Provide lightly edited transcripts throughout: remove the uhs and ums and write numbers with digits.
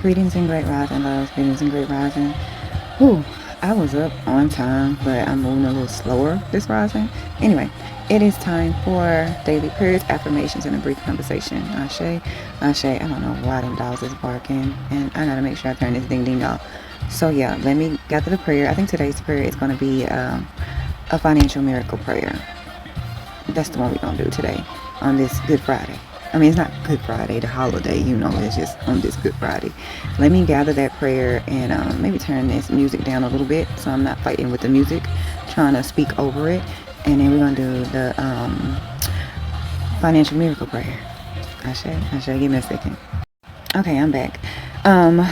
Greetings and great rising, loves. Greetings and great rising. Whew, I was up on time, but I'm moving a little slower this rising. Anyway, it is time for daily prayers, affirmations, and a brief conversation. Ashe, Ashe. I don't know why them dogs is barking, and I gotta make sure I turn this ding ding off. So yeah, let me get to the prayer. I think today's prayer is gonna be a financial miracle prayer. That's the one we're gonna do today on this Good Friday. I mean, it's not Good Friday, the holiday, it's just on this Good Friday. Let me gather that prayer and maybe turn this music down a little bit so I'm not fighting with the music, trying to speak over it. And then we're gonna do the financial miracle prayer. I should give me a second. Okay, I'm back. Um,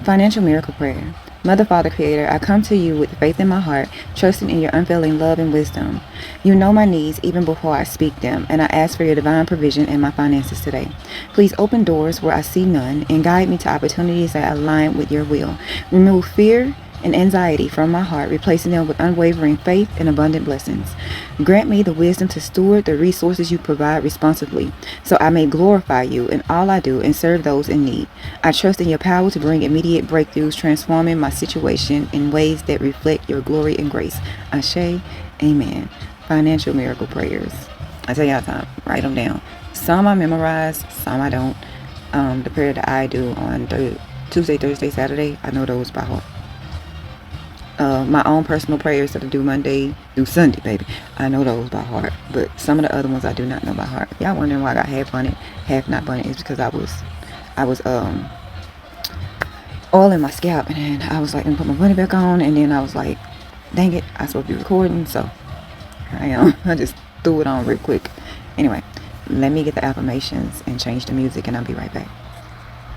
Financial miracle prayer. Mother, Father, Creator, I come to you with faith in my heart, trusting in your unfailing love and wisdom. You know my needs even before I speak them, and I ask for your divine provision in my finances today. Please open doors where I see none and guide me to opportunities that align with your will. Remove fear and anxiety from my heart, replacing them with unwavering faith and abundant blessings. Grant me the wisdom to steward the resources you provide responsibly, so I may glorify you in all I do and serve those in need. I trust in your power to bring immediate breakthroughs, transforming my situation in ways that reflect your glory and grace. Ashe, amen. Financial miracle prayers. I tell y'all time, write them down. Some I memorize, some I don't. The prayer that I do on Tuesday, Thursday, Saturday, I know those by heart. My own personal prayers that I do Monday through Sunday, baby. I know those by heart. But some of the other ones I do not know by heart. Y'all wondering why I got half bunted, half not bunted. It's because I was oiling my scalp, and then I was like, I'm put my bunny back on, and then I was like, dang it, I supposed to be recording, so here I am. I just threw it on real quick. Anyway, let me get the affirmations and change the music, and I'll be right back.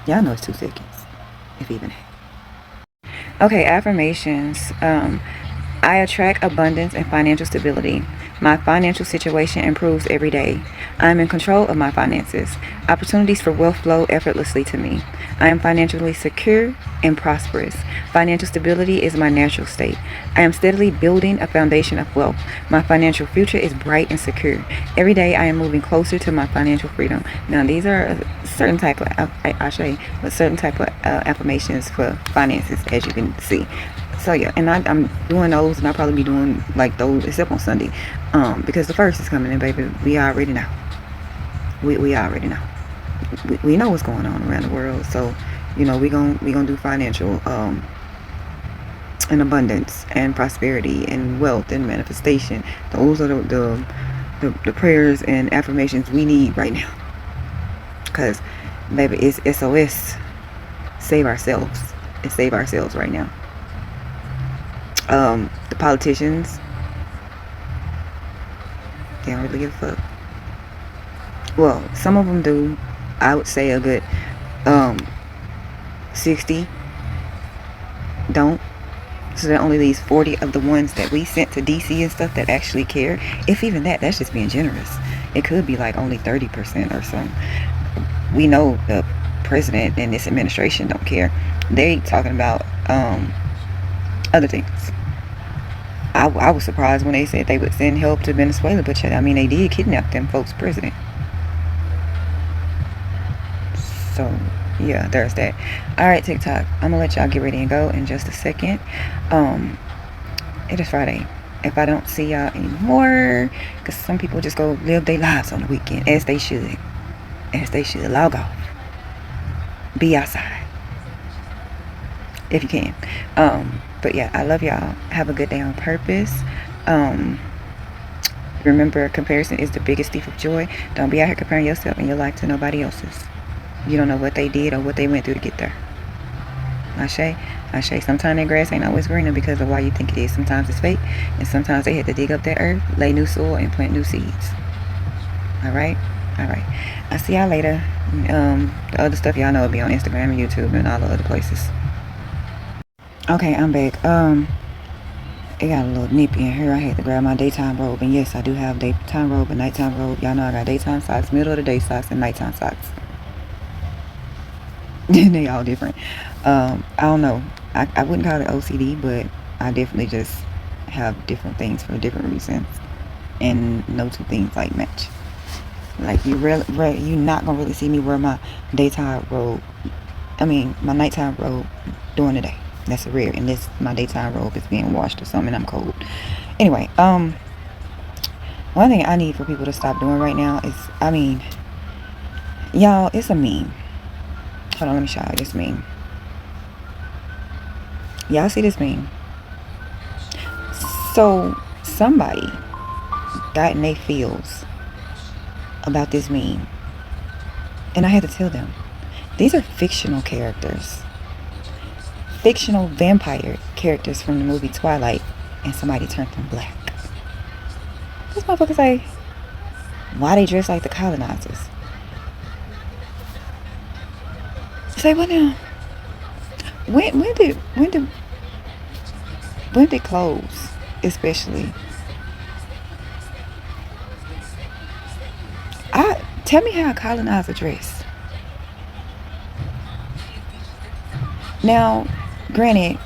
Y'all know it's 2 seconds, if even that. Okay, affirmations. I attract abundance and financial stability. My financial situation improves every day. I am in control of my finances. Opportunities for wealth flow effortlessly to me. I am financially secure and prosperous. Financial stability is my natural state. I am steadily building a foundation of wealth. My financial future is bright and secure. Every day I am moving closer to my financial freedom. Now these are a certain type of, I'll show you, but certain type of affirmations for finances, as you can see. So yeah, and I'm doing those, and I'll probably be doing like those except on Sunday, because the first is coming in, baby. We already know. We already know. We know what's going on around the world. So, we gonna do financial and abundance and prosperity and wealth and manifestation. Those are the prayers and affirmations we need right now. Cause baby, it's SOS. Save ourselves. It's save ourselves right now. The politicians, they don't really give a fuck. Well, some of them do. I would say a good 60 don't. So that only leaves 40 of the ones that we sent to DC and stuff that actually care. If even that's just being generous. It could be like only 30% or so. We know the president and this administration don't care. They talking about other things. I was surprised when they said they would send help to Venezuela, but I mean, they did kidnap them folks' president. So, yeah, there's that. Alright, TikTok. I'm gonna let y'all get ready and go in just a second. It is Friday. If I don't see y'all anymore, because some people just go live their lives on the weekend, as they should. As they should. Log off. Be outside. If you can. But yeah, I love y'all. Have a good day on purpose. Remember, comparison is the biggest thief of joy. Don't be out here comparing yourself and your life to nobody else's. You don't know what they did or what they went through to get there. Ashe. Sometimes that grass ain't always greener because of why you think it is. Sometimes it's fake, and sometimes they had to dig up that earth, lay new soil, and plant new seeds. Alright? I'll see y'all later. The other stuff y'all know will be on Instagram and YouTube and all the other places. Okay, I'm back. It got a little nippy in here. I had to grab my daytime robe. And yes, I do have daytime robe and nighttime robe. Y'all know I got daytime socks, middle of the day socks, and nighttime socks. They all different. I don't know. I wouldn't call it OCD, but I definitely just have different things for different reasons. And no two things like match. Like you're not gonna really see me wear my daytime robe I mean, my nighttime robe during the day. That's rare. And this, my daytime robe is being washed or something. And I'm cold. Anyway, one thing I need for people to stop doing right now is, I mean, y'all, it's a meme. Hold on, let me show you this meme. Y'all see this meme? So somebody got in their feels about this meme, and I had to tell them, these are fictional characters, fictional vampire characters from the movie Twilight, and somebody turned them black. This motherfucker say, why they dress like the colonizers? Say, what now? When did clothes, especially, tell me how a colonizer dress. Now, granted,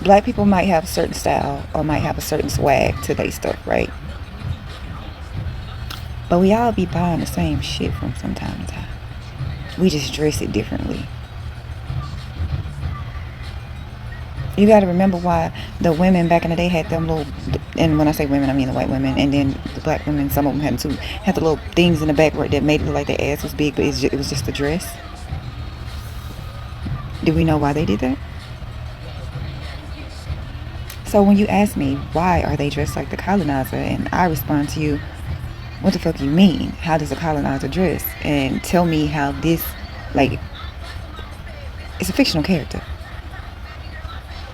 black people might have a certain style or might have a certain swag to their stuff, right? But we all be buying the same shit from some time to time. We just dress it differently. You got to remember why the women back in the day had them little, and when I say women, I mean the white women, and then the black women, some of them had too, had the little things in the back that made it look like their ass was big, but it was just a dress. Do we know why they did that? So when you ask me, why are they dressed like the colonizer? And I respond to you, what the fuck you mean? How does a colonizer dress? And tell me how this, like, it's a fictional character.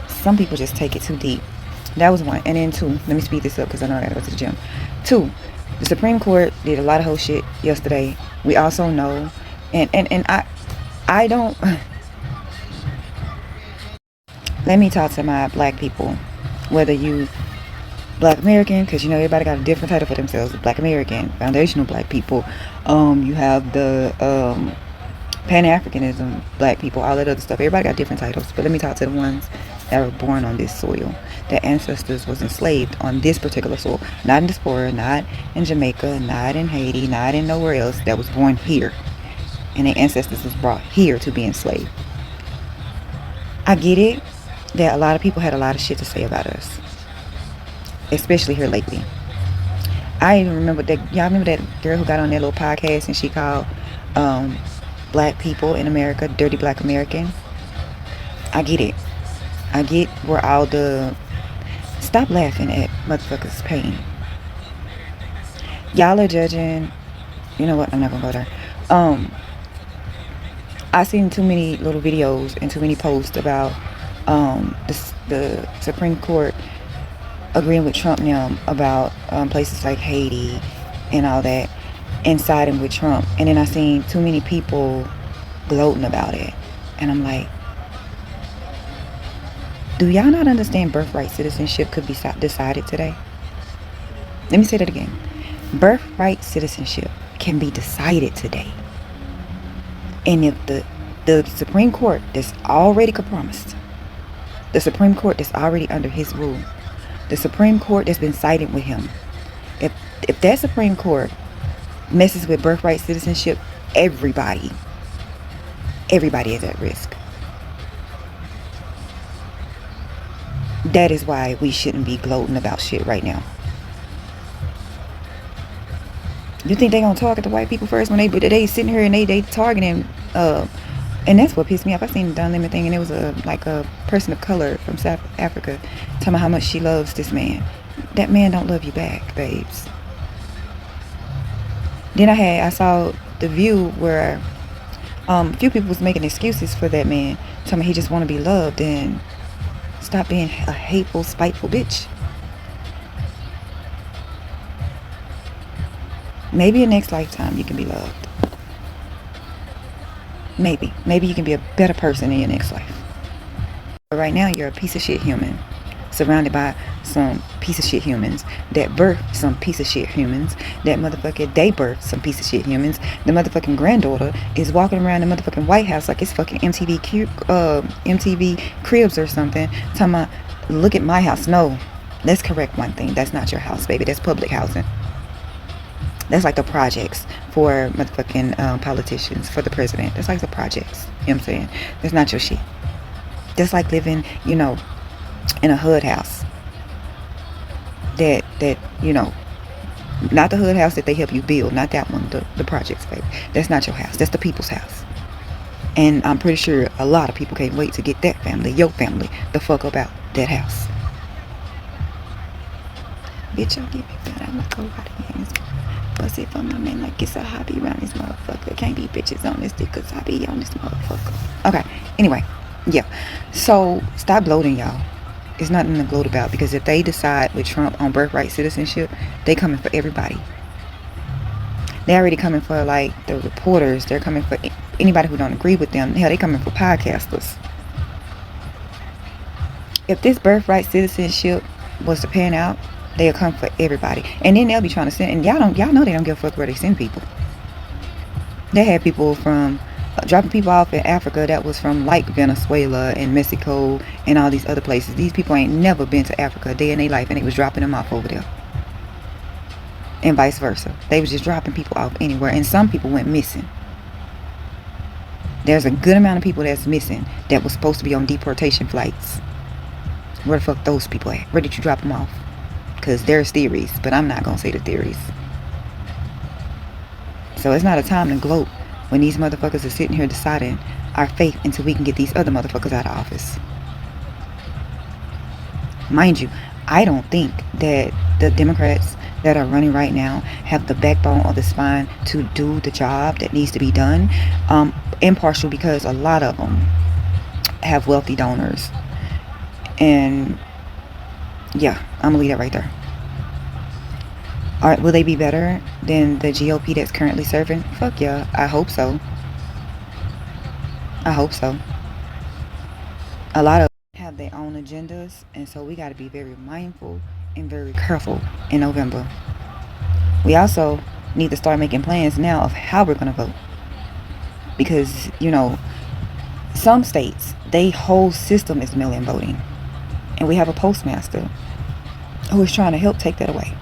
Some people just take it too deep. That was one. And then two, let me speed this up because I know I gotta go to the gym. Two, the Supreme Court did a lot of whole shit yesterday. We also know, and I don't, let me talk to my black people, whether you black American, because you know everybody got a different title for themselves. Black American, foundational black people, you have the Pan-Africanism black people, all that other stuff. Everybody got different titles, but let me talk to the ones that were born on this soil. Their ancestors was enslaved on this particular soil, not in diaspora, not in Jamaica, not in Haiti, not in nowhere else. That was born here, and their ancestors was brought here to be enslaved. I get it that a lot of people had a lot of shit to say about us, especially here lately. I even remember that, y'all remember that girl who got on that little podcast and she called black people in America dirty black American? I get it. I get where all the, stop laughing at motherfuckers' pain. Y'all are judging, you know what, I'm not gonna go there. I seen too many little videos and too many posts about the Supreme Court agreeing with Trump now about places like Haiti and all that, and siding with Trump. And then I seen too many people gloating about it, and I'm like, do y'all not understand birthright citizenship could be decided today? Let me say that again. Birthright citizenship can be decided today. And if the Supreme Court that's already compromised, the Supreme Court that's already under his rule, the Supreme Court that's been siding with him, if that Supreme Court messes with birthright citizenship, everybody is at risk. That is why we shouldn't be gloating about shit right now. You think they gonna target the white people first when they sitting here and they targeting, and that's what pissed me off. I seen the Don Lemon thing, and it was a person of color from South Africa telling me how much she loves this man. That man don't love you back, babes. Then I saw the View where a few people was making excuses for that man, telling me he just want to be loved and stop being a hateful, spiteful bitch. Maybe in next lifetime you can be loved. Maybe you can be a better person in your next life. But right now you're a piece of shit human, surrounded by some piece of shit humans that birth some piece of shit humans, that motherfucker they birth some piece of shit humans. The motherfucking granddaughter is walking around the motherfucking White House like it's fucking MTV Cribs or something, talking about, look at my house. No, let's correct one thing. That's not your house, baby. That's public housing. That's like the projects for motherfucking politicians, for the president. That's like the projects. You know what I'm saying? That's not your shit. That's like living, in a hood house. That not the hood house that they help you build, not that one, the projects, baby. That's not your house. That's the people's house. And I'm pretty sure a lot of people can't wait to get that family, your family, the fuck up out that house. Bitch, y'all give me that. I'm gonna go right in this pussy for my man like it's a hobby around this motherfucker. Can't be bitches on this dick cause I be on this motherfucker. Okay, anyway, yeah. So stop gloating, y'all. It's nothing to gloat about, because if they decide with Trump on birthright citizenship, they coming for everybody. They already coming for like the reporters. They're coming for anybody who don't agree with them. Hell, they coming for podcasters. If this birthright citizenship was to pan out, they'll come for everybody. And then they'll be trying to send, and y'all know they don't give a fuck where they send people. They had people from dropping people off in Africa that was from like Venezuela and Mexico and all these other places. These people ain't never been to Africa a day in their life, and they was dropping them off over there. And vice versa. They was just dropping people off anywhere, and some people went missing. There's a good amount of people that's missing that was supposed to be on deportation flights. Where the fuck those people at? Where did you drop them off? Because there's theories, but I'm not gonna say the theories. So it's not a time to gloat when these motherfuckers are sitting here deciding our fate until we can get these other motherfuckers out of office. Mind you, I don't think that the Democrats that are running right now have the backbone or the spine to do the job that needs to be done. Impartial, because a lot of them have wealthy donors. And yeah, I'm gonna leave that right there. Will they be better than the GOP that's currently serving? Fuck yeah, I hope so. I hope so. A lot of them have their own agendas, and so we got to be very mindful and very careful in November. We also need to start making plans now of how we're going to vote. Because, some states, their whole system is mail-in voting. And we have a postmaster who is trying to help take that away.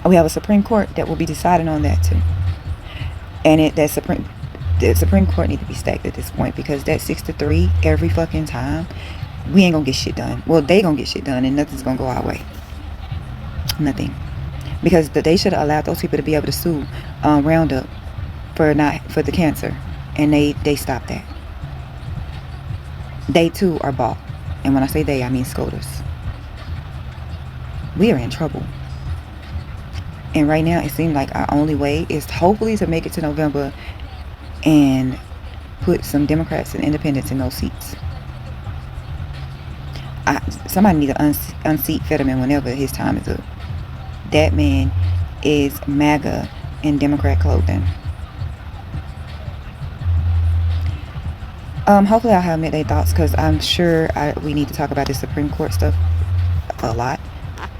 We have a Supreme Court that will be deciding on that too. And the Supreme Court need to be stacked at this point, because that 6-3 every fucking time, we ain't gonna get shit done. Well, they gonna get shit done, and nothing's gonna go our way. Nothing. Because they should have allowed those people to be able to sue Roundup for the cancer, and they stopped that. They too are bought, and when I say they, I mean SCOTUS. We are in trouble. And right now, it seems like our only way is hopefully to make it to November and put some Democrats and independents in those seats. Somebody need to unseat Fetterman whenever his time is up. That man is MAGA in Democrat clothing. Hopefully I'll have midday thoughts, because I'm sure we need to talk about this Supreme Court stuff a lot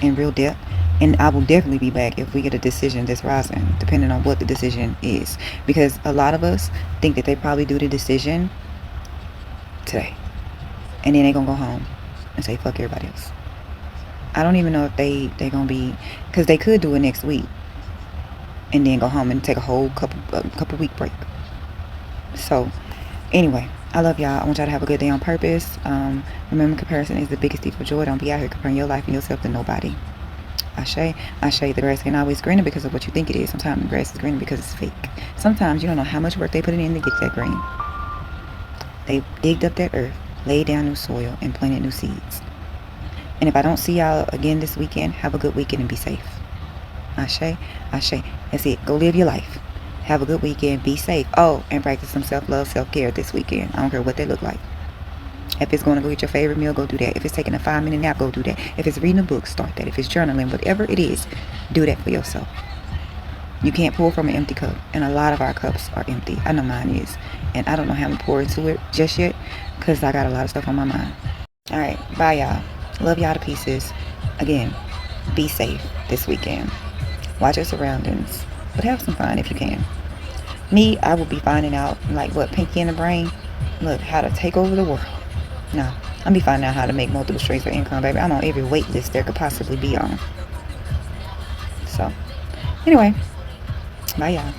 in real depth. And I will definitely be back if we get a decision this rising, depending on what the decision is. Because a lot of us think that they probably do the decision today. And then they're going to go home and say, fuck everybody else. I don't even know if they're going to be, because they could do it next week. And then go home and take a whole couple week break. So, anyway, I love y'all. I want y'all to have a good day on purpose. Remember, comparison is the biggest thief of joy. Don't be out here comparing your life and yourself to nobody. Ashe, the grass ain't always greener because of what you think it is. Sometimes the grass is greener because it's fake. Sometimes you don't know how much work they put in to get that green. They digged up that earth, laid down new soil, and planted new seeds. And if I don't see y'all again this weekend, have a good weekend and be safe. Ashe. That's it. Go live your life. Have a good weekend. Be safe. Oh, and practice some self-love, self-care this weekend. I don't care what they look like. If it's going to go eat your favorite meal, go do that. If it's taking a 5-minute nap, go do that. If it's reading a book, start that. If it's journaling, whatever it is, do that for yourself. You can't pour from an empty cup. And a lot of our cups are empty. I know mine is. And I don't know how to pour into it just yet, because I got a lot of stuff on my mind. Alright, bye y'all. Love y'all to pieces. Again, be safe this weekend. Watch your surroundings. But have some fun if you can. Me, I will be finding out, like what, Pinky in the Brain? Look, how to take over the world. No, I'll be finding out how to make multiple streams of income, baby. I'm on every wait list there could possibly be on. So, Anyway, bye y'all.